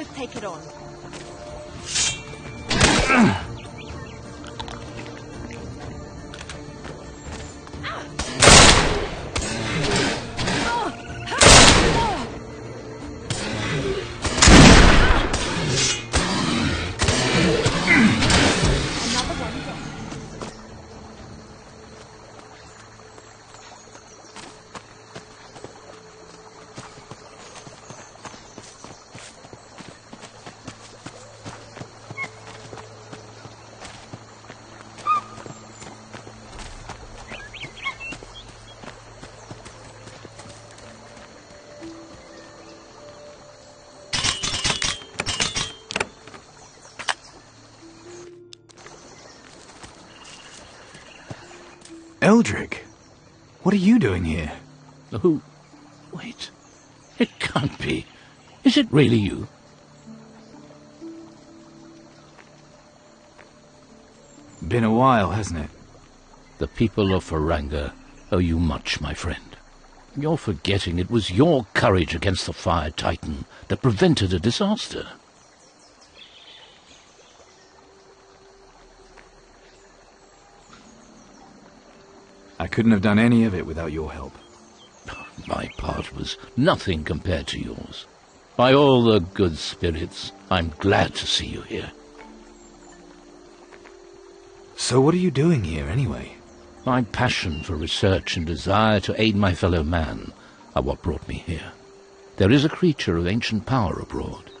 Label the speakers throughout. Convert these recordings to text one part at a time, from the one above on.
Speaker 1: both take it on.
Speaker 2: Elderic, what are you doing here?
Speaker 3: Who? Wait. It can't be. Is it really you?
Speaker 2: Been a while, hasn't it?
Speaker 3: The people of Faranga owe you much, my friend. You're forgetting it was your courage against the Fire Titan that prevented a disaster.
Speaker 2: I couldn't have done any of it without your help.
Speaker 3: My part was nothing compared to yours. By all the good spirits, I'm glad to see you here.
Speaker 2: So what are you doing here, anyway?
Speaker 3: My passion for research and desire to aid my fellow man are what brought me here. There is a creature of ancient power abroad.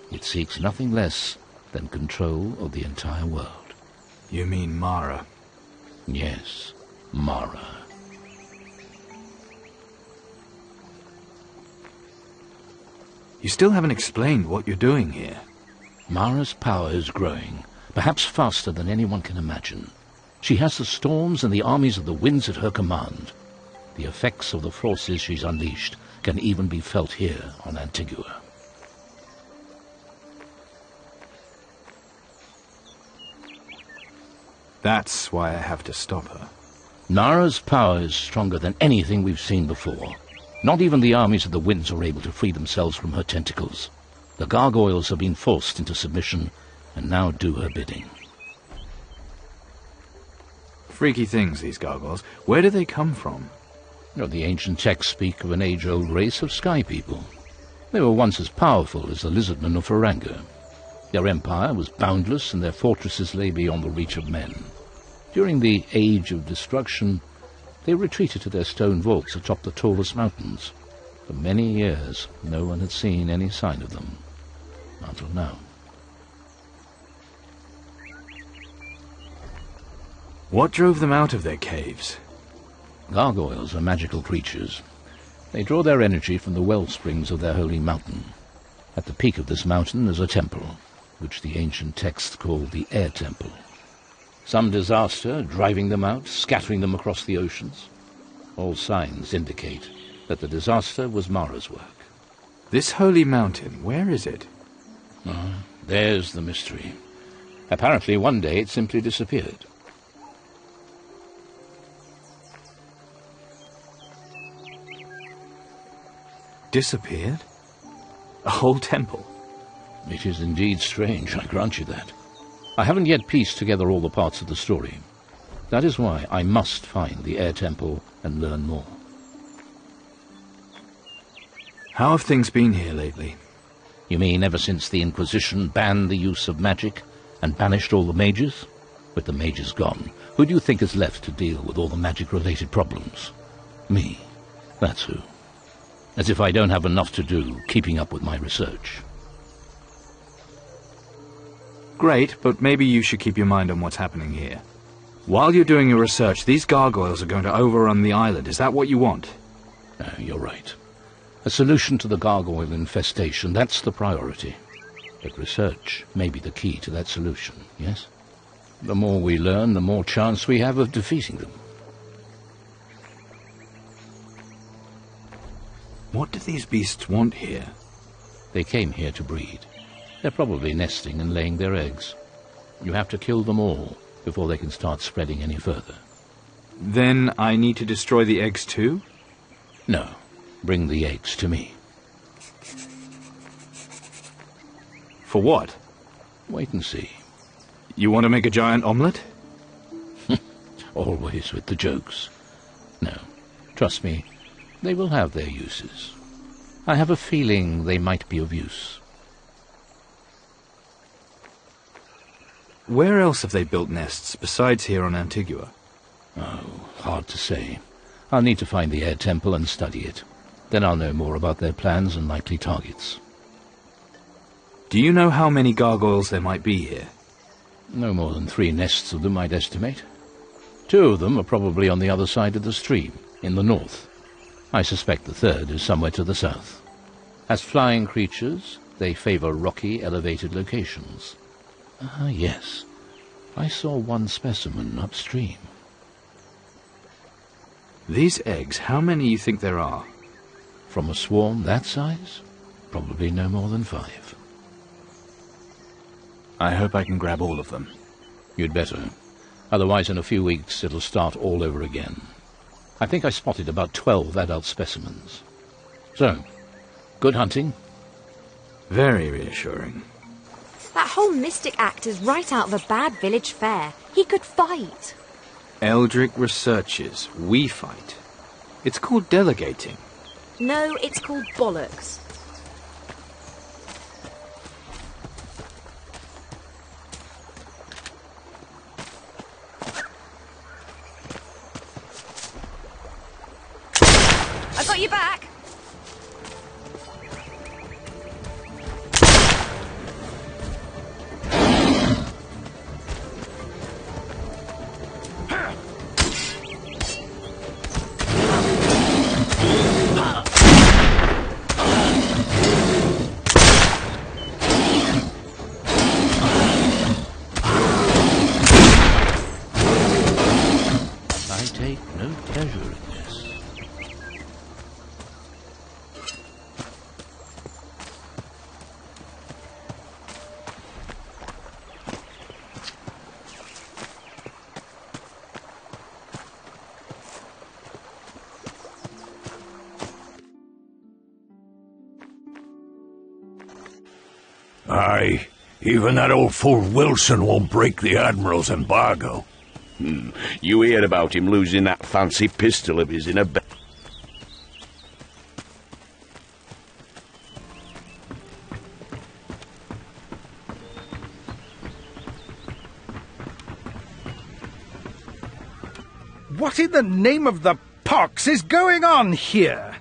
Speaker 3: It seeks nothing less than control of the entire world.
Speaker 2: You mean Mara?
Speaker 3: Yes, Mara.
Speaker 2: You still haven't explained what you're doing here.
Speaker 3: Mara's power is growing, perhaps faster than anyone can imagine. She has the storms and the armies of the winds at her command. The effects of the forces she's unleashed can even be felt here on Antigua.
Speaker 2: That's why I have to stop her.
Speaker 3: Mara's power is stronger than anything we've seen before. Not even the armies of the winds are able to free themselves from her tentacles. The gargoyles have been forced into submission and now do her bidding.
Speaker 2: Freaky things, these gargoyles. Where do they come from?
Speaker 3: The ancient texts speak of an age-old race of sky people. They were once as powerful as the lizardmen of Faranga. Their empire was boundless and their fortresses lay beyond the reach of men. During the Age of Destruction, they retreated to their stone vaults atop the tallest mountains. For many years, no one had seen any sign of them. Until now.
Speaker 2: What drove them out of their caves?
Speaker 3: Gargoyles are magical creatures. They draw their energy from the well springs of their holy mountain. At the peak of this mountain is a temple, which the ancient texts call the Air Temple. Some disaster driving them out, scattering them across the oceans. All signs indicate that the disaster was Mara's work.
Speaker 2: This holy mountain, where is it?
Speaker 3: There's the mystery. Apparently one day it simply disappeared.
Speaker 2: Disappeared? A whole temple?
Speaker 3: It is indeed strange, I grant you that. I haven't yet pieced together all the parts of the story. That is why I must find the Air Temple and learn more.
Speaker 2: How have things been here lately?
Speaker 3: You mean ever since the Inquisition banned the use of magic and banished all the mages? With the mages gone, who do you think is left to deal with all the magic-related problems? Me. That's who. As if I don't have enough to do keeping up with my research.
Speaker 2: Great, but maybe you should keep your mind on what's happening here. While you're doing your research, these gargoyles are going to overrun the island. Is that what you want?
Speaker 3: You're right. A solution to the gargoyle infestation, that's the priority. But research may be the key to that solution, yes? The more we learn, the more chance we have of defeating them.
Speaker 2: What do these beasts want here?
Speaker 3: They came here to breed. They're probably nesting and laying their eggs. You have to kill them all before they can start spreading any further.
Speaker 2: Then I need to destroy the eggs too?
Speaker 3: No. Bring the eggs to me.
Speaker 2: For what?
Speaker 3: Wait and see.
Speaker 2: You want to make a giant omelette?
Speaker 3: Always with the jokes. No, trust me, they will have their uses. I have a feeling they might be of use.
Speaker 2: Where else have they built nests besides here on Antigua?
Speaker 3: Oh, hard to say. I'll need to find the air temple and study it. Then I'll know more about their plans and likely targets.
Speaker 2: Do you know how many gargoyles there might be here?
Speaker 3: No more than 3 nests of them, I'd estimate. 2 of them are probably on the other side of the stream, in the north. I suspect the 3rd is somewhere to the south. As flying creatures, they favor rocky, elevated locations. Ah, yes. I saw one specimen upstream.
Speaker 2: These eggs, how many you think there are?
Speaker 3: From a swarm that size? Probably no more than 5.
Speaker 2: I hope I can grab all of them.
Speaker 3: You'd better. Otherwise, in a few weeks, it'll start all over again. I think I spotted about 12 adult specimens. So, good hunting.
Speaker 2: Very reassuring.
Speaker 1: That whole mystic act is right out of a bad village fair. He could fight.
Speaker 2: Elderic researches, we fight. It's called delegating.
Speaker 1: No, it's called bollocks. I got you back.
Speaker 3: I take no pleasure in this.
Speaker 4: Aye, even that old fool Wilson won't break the Admiral's embargo.
Speaker 5: You heard about him losing that fancy pistol of his in a bed.
Speaker 6: What in the name of the pox is going on here?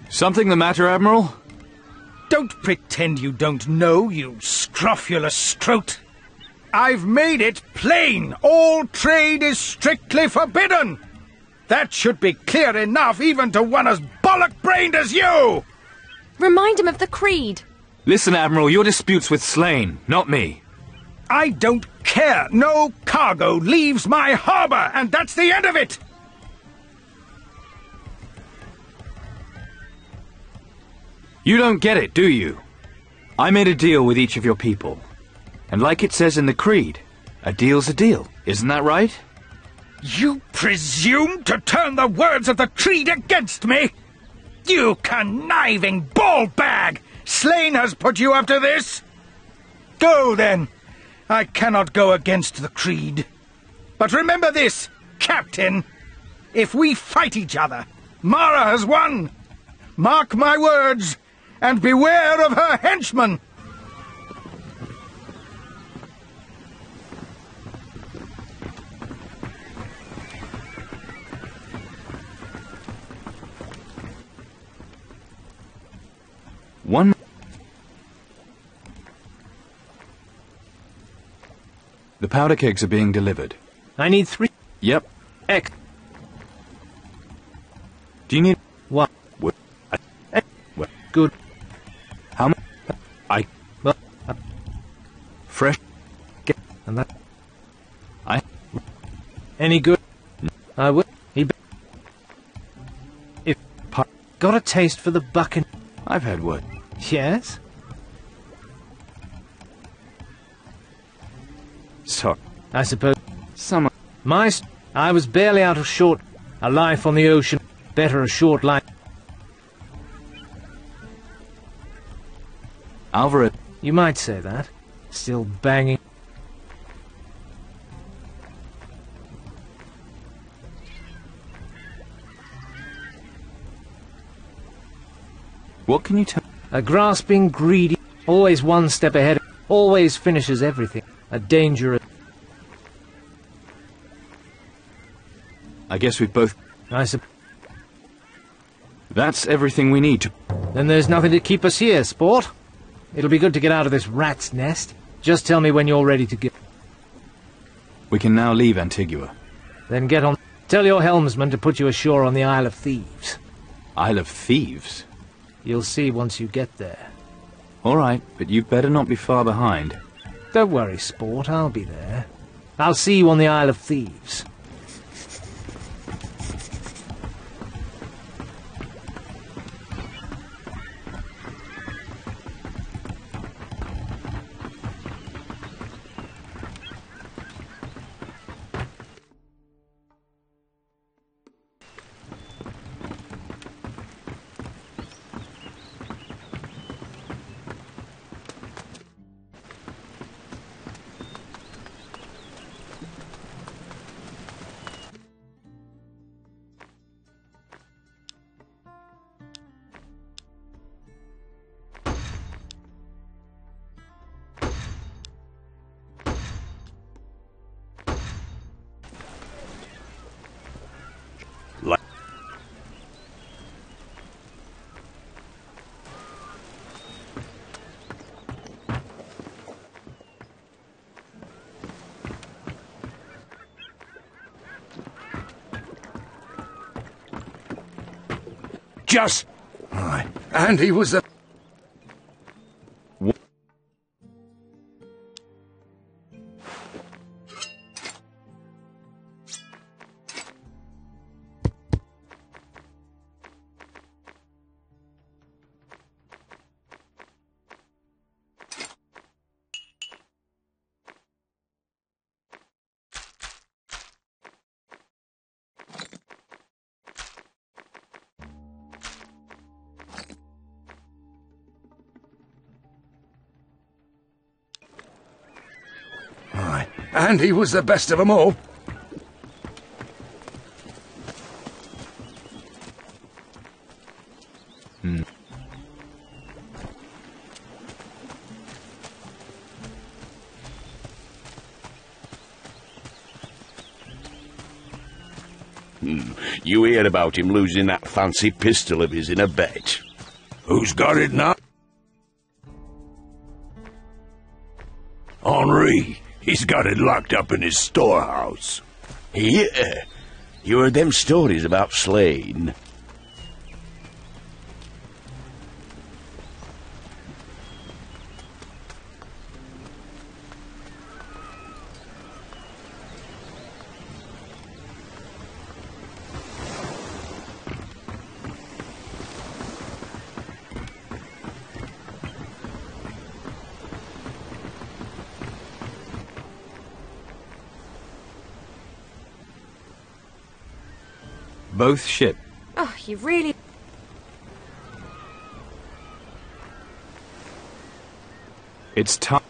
Speaker 2: Something the matter, Admiral?
Speaker 6: Don't pretend you don't know, you scrofulous scrote. I've made it plain. All trade is strictly forbidden. That should be clear enough even to one as bollock-brained as you!
Speaker 1: Remind him of the creed.
Speaker 2: Listen, Admiral, your dispute's with Slane, not me.
Speaker 6: I don't care. No cargo leaves my harbour, and that's the end of it!
Speaker 2: You don't get it, do you? I made a deal with each of your people. And like it says in the creed, a deal's a deal. Isn't that right?
Speaker 6: You presume to turn the words of the creed against me? You conniving ball-bag! Slane has put you up to this? Go, then. I cannot go against the creed. But remember this, Captain. If we fight each other, Mara has won. Mark my words, and beware of her henchmen.
Speaker 2: One... The powder kegs are being delivered.
Speaker 7: I need 3.
Speaker 2: Yep.
Speaker 7: X.
Speaker 2: Do you need...
Speaker 7: 1.
Speaker 2: What?
Speaker 7: Good.
Speaker 2: How much? I...
Speaker 7: Well,
Speaker 2: Fresh...
Speaker 7: and that.
Speaker 2: I...
Speaker 7: Any good? I will. He. If. Got a taste for the bucking.
Speaker 2: I've had word.
Speaker 7: Yes?
Speaker 2: Sorry.
Speaker 7: I suppose.
Speaker 2: Summer.
Speaker 7: I was barely out of short. A life on the ocean. Better a short life.
Speaker 2: Alvarez.
Speaker 7: You might say that. Still banging.
Speaker 2: What can you tell?
Speaker 7: A grasping, greedy, always one step ahead, always finishes everything. A dangerous...
Speaker 2: I guess we've both... That's everything we need to...
Speaker 7: Then there's nothing to keep us here, sport. It'll be good to get out of this rat's nest. Just tell me when you're ready to go.
Speaker 2: We can now leave Antigua.
Speaker 7: Then get on... Tell your helmsman to put you ashore on the Isle of Thieves.
Speaker 2: Isle of Thieves?
Speaker 7: You'll see once you get there.
Speaker 2: All right, but you'd better not be far behind.
Speaker 7: Don't worry, sport, I'll be there. I'll see you on the Isle of Thieves.
Speaker 4: Just... Aye. And he was a... Aye. And he was the best of them all.
Speaker 5: You heard about him losing that fancy pistol of his in a bet.
Speaker 4: Who's got it now? Henri. He's got it locked up in his storehouse.
Speaker 5: Yeah. You heard them stories about Slane?
Speaker 2: Both ship.
Speaker 1: Oh, you really...
Speaker 2: It's time.